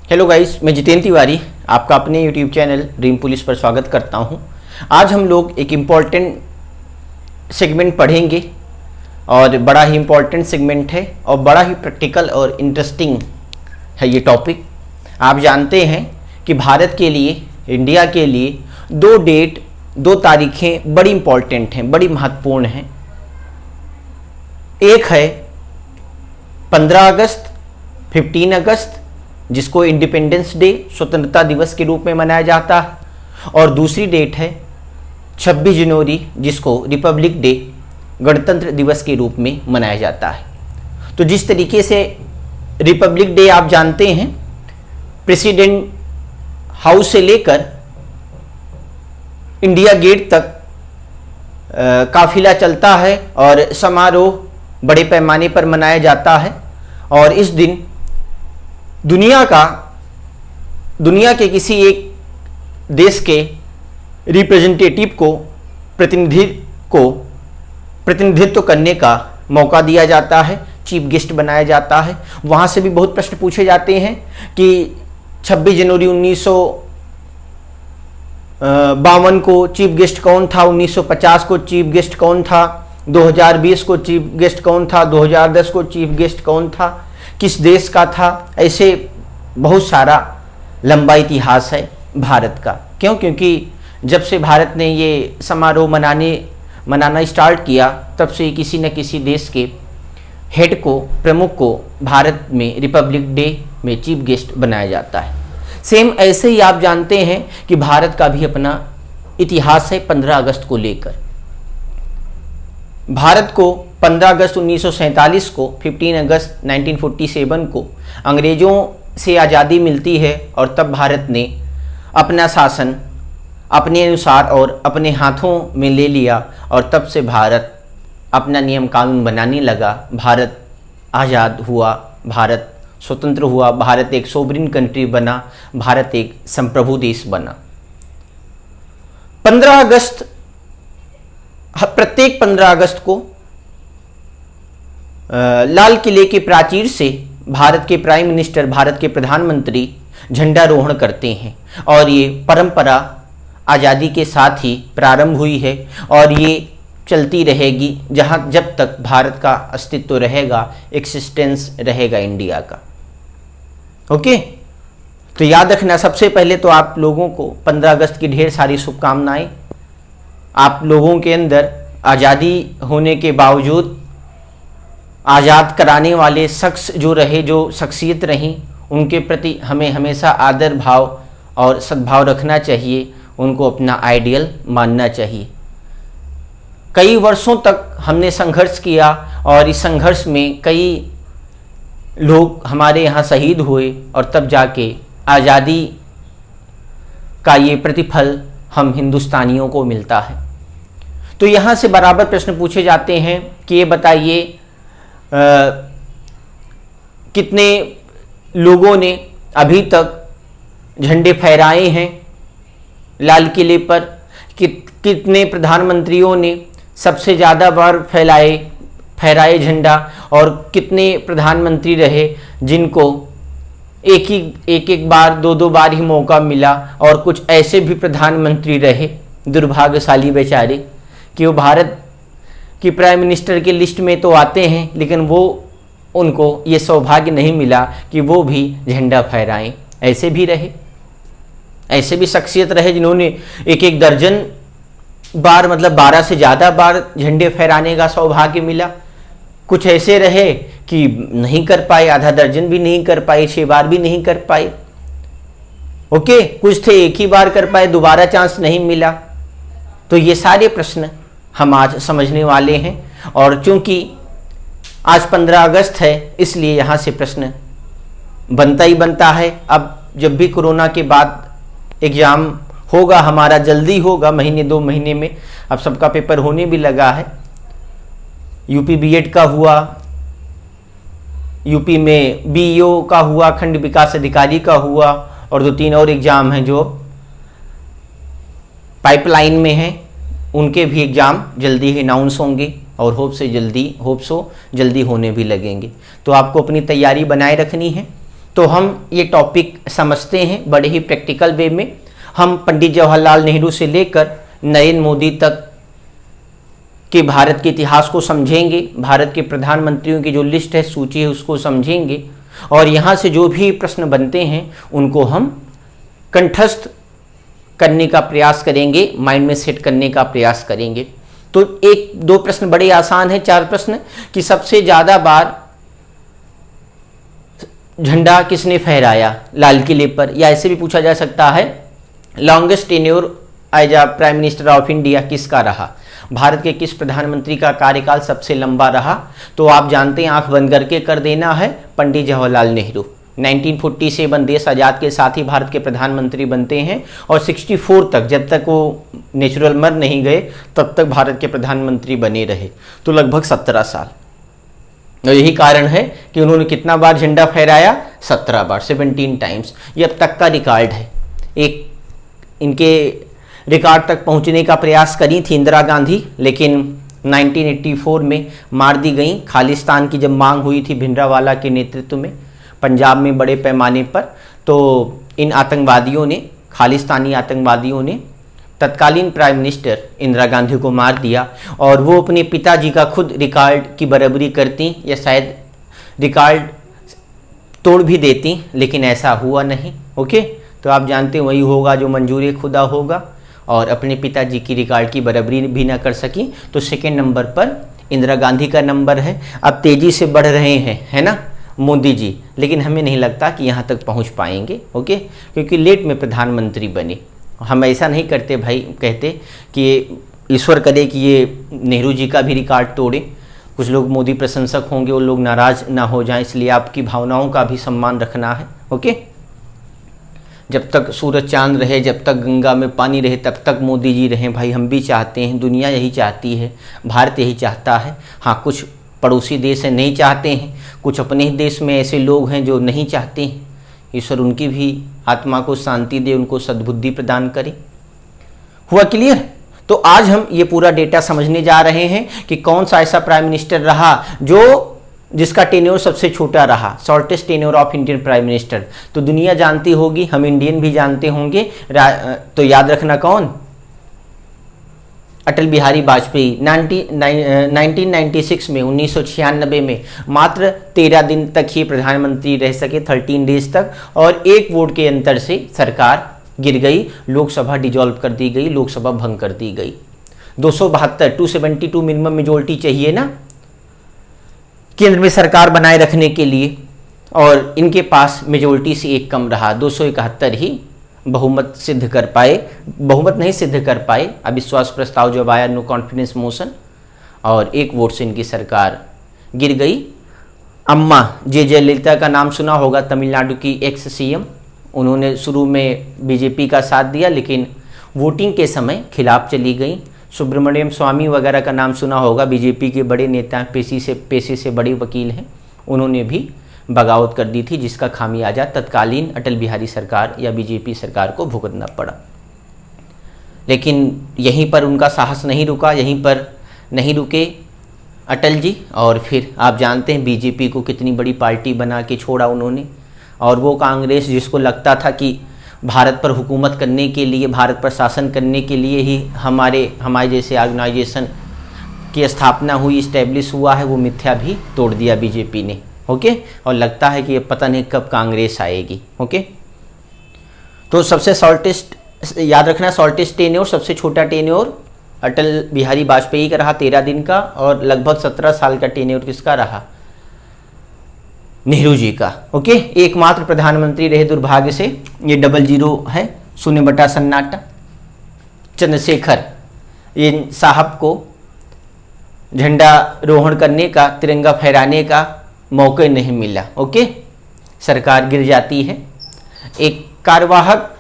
Hello guys, मैं जितेंद्र तिवारी आपका अपने यूट्यूब चैनल ड्रीम पुलिस पर स्वागत करता हूं। आज हम लोग एक इम्पॉर्टेंट सेगमेंट पढ़ेंगे और बड़ा ही इम्पॉर्टेंट सेगमेंट है और बड़ा ही प्रैक्टिकल और इंटरेस्टिंग है ये टॉपिक। आप जानते हैं कि भारत के लिए, इंडिया के लिए दो तारीखें बड़ी इम्पॉर्टेंट हैं, बड़ी महत्वपूर्ण हैं। एक है 15 अगस्त, 15 अगस्त, जिसको इंडिपेंडेंस डे, स्वतंत्रता दिवस के रूप में मनाया जाता है, और दूसरी डेट है 26 जनवरी, जिसको रिपब्लिक डे, गणतंत्र दिवस के रूप में मनाया जाता है। तो जिस तरीके से रिपब्लिक डे आप जानते हैं, प्रेसिडेंट हाउस से लेकर इंडिया गेट तक काफिला चलता है और समारोह बड़े पैमाने पर मनाया जाता है। और इस दिन दुनिया के किसी एक देश के रिप्रेजेंटेटिव को प्रतिनिधित्व करने का मौका दिया जाता है, चीफ गेस्ट बनाया जाता है। वहाँ से भी बहुत प्रश्न पूछे जाते हैं कि 26 जनवरी 1952 को चीफ गेस्ट कौन था, 1950 को चीफ गेस्ट कौन था, 2020 को चीफ गेस्ट कौन था, 2010 को चीफ गेस्ट कौन था, किस देश का था। ऐसे बहुत सारा लंबा इतिहास है भारत का। क्यों? क्योंकि जब से भारत ने ये समारोह मनाना स्टार्ट किया, तब से किसी न किसी देश के हेड को, प्रमुख को भारत में रिपब्लिक डे में चीफ गेस्ट बनाया जाता है। सेम ऐसे ही आप जानते हैं कि भारत का भी अपना इतिहास है 15 अगस्त को लेकर। भारत को 15 अगस्त 1947 को, 15 अगस्त 1947 को अंग्रेजों से आज़ादी मिलती है और तब भारत ने अपना शासन अपने अनुसार और अपने हाथों में ले लिया और तब से भारत अपना नियम कानून बनाने लगा। भारत आज़ाद हुआ, भारत स्वतंत्र हुआ, भारत एक सोवरिन कंट्री बना, भारत एक संप्रभु देश बना। 15 अगस्त, प्रत्येक 15 अगस्त को लाल किले के प्राचीर से भारत के प्राइम मिनिस्टर, भारत के प्रधानमंत्री झंडारोहण करते हैं और ये परंपरा आज़ादी के साथ ही प्रारंभ हुई है और ये चलती रहेगी जब तक भारत का अस्तित्व रहेगा, एक्सिस्टेंस रहेगा इंडिया का। ओके, तो याद रखना, सबसे पहले तो आप लोगों को 15 अगस्त की ढेर सारी शुभकामनाएं। आप लोगों के अंदर आज़ादी होने के बावजूद आज़ाद कराने वाले शख्स जो रहे, जो शख्सियत रहीं, उनके प्रति हमें हमेशा आदर भाव और सद्भाव रखना चाहिए, उनको अपना आइडियल मानना चाहिए। कई वर्षों तक हमने संघर्ष किया और इस संघर्ष में कई लोग हमारे यहाँ शहीद हुए और तब जाके आज़ादी का ये प्रतिफल हम हिंदुस्तानियों को मिलता है। तो यहाँ से बराबर प्रश्न पूछे जाते हैं कि ये बताइए कितने लोगों ने अभी तक झंडे फहराए हैं लाल किले पर, कितने प्रधानमंत्रियों ने सबसे ज़्यादा बार फहराए झंडा, और कितने प्रधानमंत्री रहे जिनको एक बार, दो बार ही मौका मिला, और कुछ ऐसे भी प्रधानमंत्री रहे दुर्भाग्यशाली बेचारे कि वो भारत की प्राइम मिनिस्टर की लिस्ट में तो आते हैं लेकिन उनको ये सौभाग्य नहीं मिला कि वो भी झंडा फहराएं। ऐसे भी रहे, ऐसे भी शख्सियत रहे जिन्होंने एक दर्जन बार, मतलब 12 से ज़्यादा बार झंडे फहराने का सौभाग्य मिला। कुछ ऐसे रहे कि नहीं कर पाए, आधा दर्जन भी नहीं कर पाए, 6 बार भी नहीं कर पाए। ओके, कुछ थे एक ही बार कर पाए, दोबारा चांस नहीं मिला। तो ये सारे प्रश्न हम आज समझने वाले हैं और चूंकि आज 15 अगस्त है इसलिए यहाँ से प्रश्न बनता ही बनता है। अब जब भी कोरोना के बाद एग्ज़ाम होगा, हमारा जल्दी होगा, महीने 2 महीने में, अब सबका पेपर होने भी लगा है। यूपी बीएड का हुआ, यूपी में बीईओ का हुआ, खंड विकास अधिकारी का हुआ, और 2-3 और एग्ज़ाम हैं जो पाइपलाइन में हैं। उनके भी एग्ज़ाम जल्दी ही अनाउंस होंगे और होप सो जल्दी होने भी लगेंगे। तो आपको अपनी तैयारी बनाए रखनी है तो हम ये टॉपिक समझते हैं बड़े ही प्रैक्टिकल वे में। हम पंडित जवाहरलाल नेहरू से लेकर नरेंद्र मोदी तक के भारत के इतिहास को समझेंगे, भारत के प्रधानमंत्रियों की जो लिस्ट है, सूची है, उसको समझेंगे और यहाँ से जो भी प्रश्न बनते हैं उनको हम कंठस्थ करने का प्रयास करेंगे, माइंड में सेट करने का प्रयास करेंगे। तो एक दो प्रश्न बड़े आसान हैं, 4 प्रश्न कि सबसे ज़्यादा बार झंडा किसने फहराया लाल किले पर, या ऐसे भी पूछा जा सकता है longest tenure as a prime minister of India किसका रहा, भारत के किस प्रधानमंत्री का कार्यकाल सबसे लंबा रहा। तो आप जानते हैं, आंख बंद करके कर देना है, पंडित जवाहरलाल नेहरू 1947 देश आज़ाद के साथ ही भारत के प्रधानमंत्री बनते हैं और 64 तक, जब तक वो नेचुरल मर नहीं गए तब तक भारत के प्रधानमंत्री बने रहे, तो लगभग 17 साल। और यही कारण है कि उन्होंने कितना बार झंडा फहराया, 17 बार, 17 टाइम्स। ये अब तक का रिकॉर्ड है। एक इनके रिकॉर्ड तक पहुंचने का प्रयास करी थी इंदिरा गांधी, लेकिन 1984 में मार दी गई। खालिस्तान की जब मांग हुई थी भिंडरावाला के नेतृत्व में पंजाब में बड़े पैमाने पर, तो इन आतंकवादियों ने, खालिस्तानी आतंकवादियों ने तत्कालीन प्राइम मिनिस्टर इंदिरा गांधी को मार दिया और वो अपने पिताजी का खुद रिकॉर्ड की बराबरी करती या शायद रिकॉर्ड तोड़ भी देती, लेकिन ऐसा हुआ नहीं। ओके, तो आप जानते हैं वही होगा जो मंजूर खुदा होगा, और अपने पिताजी की रिकॉर्ड की बराबरी भी ना कर सकी। तो सेकेंड नंबर पर इंदिरा गांधी का नंबर है। अब तेज़ी से बढ़ रहे हैं, है ना, मोदी जी, लेकिन हमें नहीं लगता कि यहाँ तक पहुँच पाएंगे। ओके, क्योंकि लेट में प्रधानमंत्री बने। हम ऐसा नहीं करते भाई, कहते कि ईश्वर करे कि ये नेहरू जी का भी रिकॉर्ड तोड़े। कुछ लोग मोदी प्रशंसक होंगे, वो लोग नाराज़ ना हो जाएं, इसलिए आपकी भावनाओं का भी सम्मान रखना है। ओके, जब तक सूरज चांद रहे, जब तक गंगा में पानी रहे, तब तक मोदी जी रहें भाई। हम भी चाहते हैं, दुनिया यही चाहती है, भारत यही चाहता है। हाँ, कुछ पड़ोसी देश हैं नहीं चाहते हैं, कुछ अपने ही देश में ऐसे लोग हैं जो नहीं चाहते हैं। ईश्वर उनकी भी आत्मा को शांति दे, उनको सद्बुद्धि प्रदान करे। हुआ क्लियर? तो आज हम ये पूरा डेटा समझने जा रहे हैं कि कौन सा ऐसा प्राइम मिनिस्टर रहा जिसका टेन्योर सबसे छोटा रहा, shortest tenure of Indian prime minister. तो दुनिया जानती होगी, हम इंडियन भी जानते होंगे, तो याद रखना कौन, अटल बिहारी वाजपेयी। 1996 में, 1996 में मात्र 13 दिन तक ही प्रधानमंत्री रह सके, 13 डेज तक, और एक वोट के अंतर से सरकार गिर गई, लोकसभा डिजॉल्व कर दी गई, लोकसभा भंग कर दी गई। 272 मिनिमम मेजोरिटी चाहिए ना केंद्र में सरकार बनाए रखने के लिए, और इनके पास मेजोरिटी से एक कम रहा, 271 ही बहुमत सिद्ध कर पाए, बहुमत नहीं सिद्ध कर पाए। अविश्वास प्रस्ताव जब आया, नो कॉन्फिडेंस मोशन, और एक वोट से इनकी सरकार गिर गई। अम्मा जयललिता का नाम सुना होगा, तमिलनाडु की एक्स सीएम। उन्होंने शुरू में बीजेपी का साथ दिया, लेकिन वोटिंग के समय खिलाफ चली गई। सुब्रमण्यम स्वामी वगैरह का नाम सुना होगा, बीजेपी के बड़े नेता, पेशे से बड़े वकील हैं। उन्होंने भी बगावत कर दी थी, जिसका खामियाजा तत्कालीन अटल बिहारी सरकार या बीजेपी सरकार को भुगतना पड़ा। लेकिन यहीं पर उनका साहस नहीं रुका, यहीं पर नहीं रुके अटल जी, और फिर आप जानते हैं बीजेपी को कितनी बड़ी पार्टी बना के छोड़ा उन्होंने। और वो कांग्रेस जिसको लगता था कि भारत पर हुकूमत करने के लिए, भारत पर शासन करने के लिए ही हमारे जैसे ऑर्गेनाइजेशन की स्थापना हुई, इस्टेब्लिश हुआ है, वो मिथ्या भी तोड़ दिया बीजेपी ने। ओके, और लगता है कि ये पता नहीं कब कांग्रेस आएगी। ओके, तो सबसे शॉर्टेस्ट, याद रखना, शॉर्टेस्ट टेन्योर, सबसे छोटा टेन्योर अटल बिहारी वाजपेयी का रहा, 13 दिन का, और लगभग 17 साल का टेन्योर किसका रहा, नेहरू जी का। ओके, एकमात्र प्रधानमंत्री रहे, दुर्भाग्य से ये 00 है, शून्य बटा सन्नाटा। चंद्रशेखर ये साहब को झंडा रोहण करने का, तिरंगा फहराने का मौका नहीं मिला। ओके, सरकार गिर जाती है। एक कार्यवाहक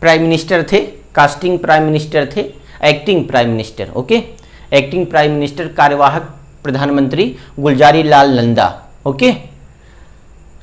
प्राइम मिनिस्टर थे, कास्टिंग प्राइम मिनिस्टर थे, acting prime minister. Okay, acting prime minister, कार्यवाहक प्रधानमंत्री गुलजारी लाल नंदा। ओके,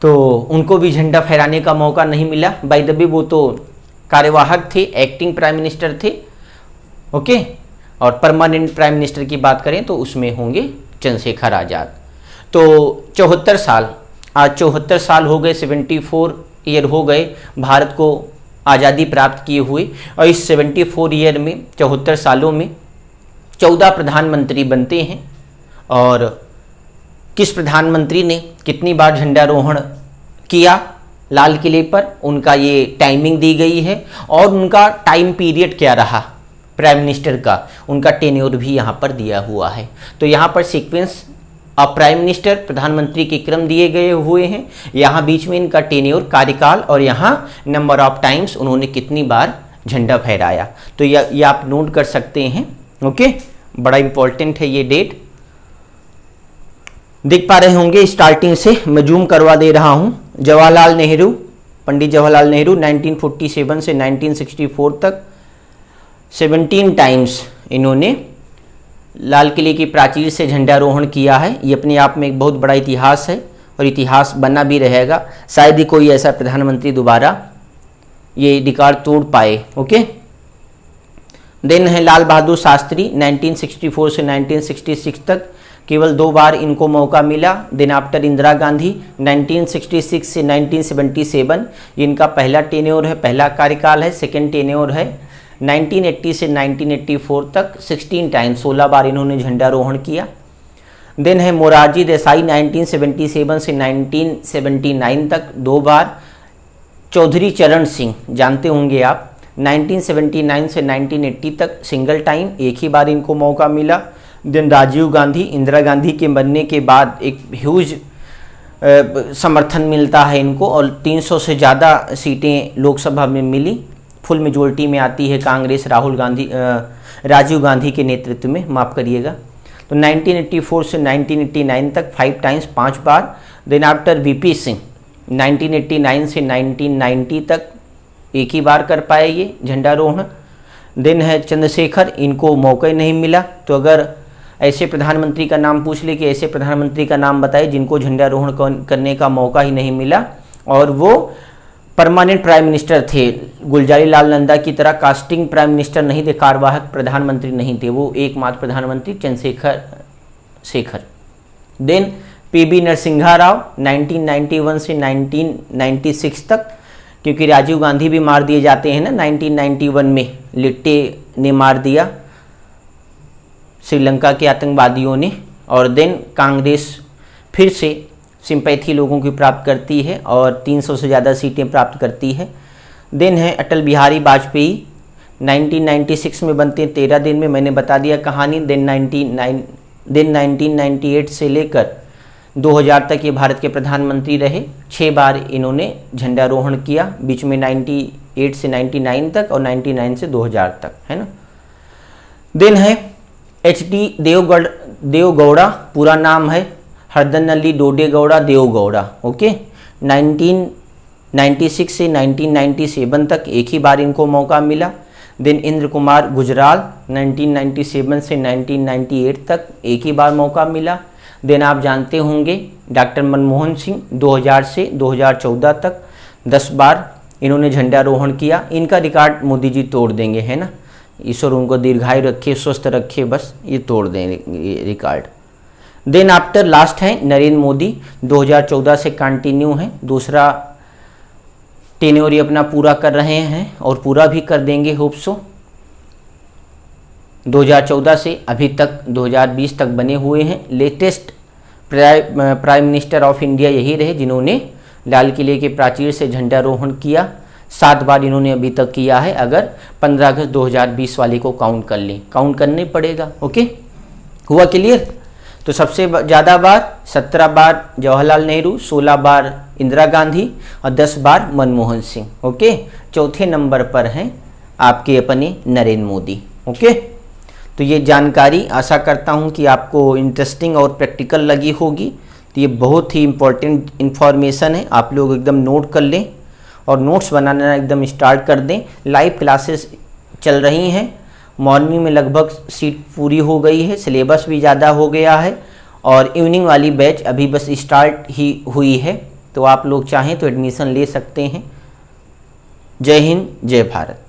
तो उनको भी झंडा फहराने का मौका नहीं मिला। बाय द वे वो तो कार्यवाहक थे, एक्टिंग प्राइम मिनिस्टर थे। ओके, और परमानेंट प्राइम मिनिस्टर की बात करें तो उसमें होंगे चंद्रशेखर आज़ाद। तो 74 साल आज 74 साल हो गए, 74 ईयर हो गए भारत को आज़ादी प्राप्त किए हुए। और इस 74 ईयर में, 74 सालों में 14 प्रधानमंत्री बनते हैं। और किस प्रधानमंत्री ने कितनी बार झंडारोहण किया लाल किले पर, उनका ये टाइमिंग दी गई है और उनका टाइम पीरियड क्या रहा प्राइम मिनिस्टर का, उनका टेन्योर भी यहाँ पर दिया हुआ है। तो यहाँ पर सीक्वेंस ऑफ प्राइम मिनिस्टर, प्रधानमंत्री के क्रम दिए गए हुए हैं। यहाँ बीच में इनका टेन्योर, कार्यकाल, और यहाँ नंबर ऑफ टाइम्स उन्होंने कितनी बार झंडा फहराया। तो ये आप नोट कर सकते हैं। ओके, बड़ा इंपॉर्टेंट है ये डेट। देख पा रहे होंगे स्टार्टिंग से, मैं जूम करवा दे रहा हूँ। जवाहरलाल नेहरू, पंडित जवाहरलाल नेहरू 1947 से 1964 तक 17 टाइम्स इन्होंने लाल किले की प्राचीर से झंडारोहण किया है। ये अपने आप में एक बहुत बड़ा इतिहास है और इतिहास बना भी रहेगा। शायद ही कोई ऐसा प्रधानमंत्री दोबारा ये रिकॉर्ड तोड़ पाए। ओके, देन है लाल बहादुर शास्त्री 1964 से 1966 तक, केवल 2 बार इनको मौका मिला। देन आफ्टर इंदिरा गांधी 1966 से 1977, इनका पहला टेन्योर है, पहला कार्यकाल है। सेकेंड टेन्योर है 1980 से 1984 तक, 16 टाइम, 16 बार इन्होंने झंडारोहण किया। देन है मोरारजी देसाई 1977 से 1979 तक, 2 बार। चौधरी चरण सिंह जानते होंगे आप, 1979 से 1980 तक सिंगल टाइम, एक ही बार इनको मौका मिला। देन राजीव गांधी, इंदिरा गांधी के बनने के बाद एक ह्यूज समर्थन मिलता है इनको और 300 से ज़्यादा सीटें लोकसभा में मिली। फुल मेजोरिटी में आती है कांग्रेस राजीव गांधी के नेतृत्व में, माफ़ करिएगा। तो 1984 से 1989 तक 5 टाइम्स, 5 बार। देन आफ्टर वीपी सिंह 1989 से 1990 तक एक ही बार कर पाए ये झंडारोहण। देन है चंद्रशेखर, इनको मौका ही नहीं मिला। तो अगर ऐसे प्रधानमंत्री का नाम पूछ ले कि ऐसे प्रधानमंत्री का नाम बताए जिनको झंडारोहण करने का मौका ही नहीं मिला, और वो परमानेंट प्राइम मिनिस्टर थे, गुलजारी लाल नंदा की तरह कास्टिंग प्राइम मिनिस्टर नहीं थे, कार्यवाहक प्रधानमंत्री नहीं थे, वो एकमात्र प्रधानमंत्री चंद्रशेखर। देन पीबी नरसिम्हा राव 1991 से 1996 तक, क्योंकि राजीव गांधी भी मार दिए जाते हैं ना 1991 में, लिट्टे ने मार दिया श्रीलंका के आतंकवादियों ने। और देन कांग्रेस फिर से सिंपैथी लोगों की प्राप्त करती है और 300 से ज़्यादा सीटें प्राप्त करती है। देन है अटल बिहारी वाजपेयी 1996 में बनते हैं, 13 दिन में, मैंने बता दिया कहानी। देन 1998 से लेकर 2000 तक ये भारत के प्रधानमंत्री रहे। 6 बार इन्होंने झंडारोहण किया, बीच में 98 से 99 तक और 99 से 2000 तक, है ना। देन है HD देवगौड़ा, पूरा नाम है हरदनल्ली डोडेगौड़ा देवगौड़ा। ओके, 1996 से 1997 तक एक ही बार इनको मौका मिला। देन इंद्र कुमार गुजराल 1997 से 1998 तक एक ही बार मौका मिला। देन आप जानते होंगे डॉक्टर मनमोहन सिंह 2000 से 2014 तक 10 बार इन्होंने झंडारोहण किया। इनका रिकॉर्ड मोदी जी तोड़ देंगे, है ना, ईश्वर उनको दीर्घायु रखे, स्वस्थ रखे, बस ये तोड़ देंगे रिकॉर्ड। देन आफ्टर लास्ट है नरेंद्र मोदी, 2014 से कंटिन्यू है, दूसरा टेन्योर ये अपना पूरा कर रहे हैं और पूरा भी कर देंगे, होप सो। 2014 से अभी तक 2020 तक बने हुए हैं। Latest prime minister of India यही रहे जिन्होंने लाल किले के प्राचीर से झंडारोहण किया। 7 बार इन्होंने अभी तक किया है, अगर 15 अगस्त 2020 वाले को काउंट कर लें, काउंट करने पड़ेगा। ओके, हुआ क्लियर। तो सबसे ज़्यादा बार 17 बार जवाहरलाल नेहरू, 16 बार इंदिरा गांधी और 10 बार मनमोहन सिंह। ओके, चौथे नंबर पर हैं आपके अपने नरेंद्र मोदी। ओके, तो ये जानकारी आशा करता हूँ कि आपको इंटरेस्टिंग और प्रैक्टिकल लगी होगी। तो ये बहुत ही इम्पोर्टेंट इन्फॉर्मेशन है, आप लोग एकदम नोट कर लें और नोट्स बनाना एकदम स्टार्ट कर दें। लाइव क्लासेस चल रही हैं, मॉर्निंग में लगभग सीट पूरी हो गई है, सिलेबस भी ज़्यादा हो गया है और इवनिंग वाली बैच अभी बस स्टार्ट ही हुई है। तो आप लोग चाहें तो एडमिशन ले सकते हैं। जय हिंद, जय भारत।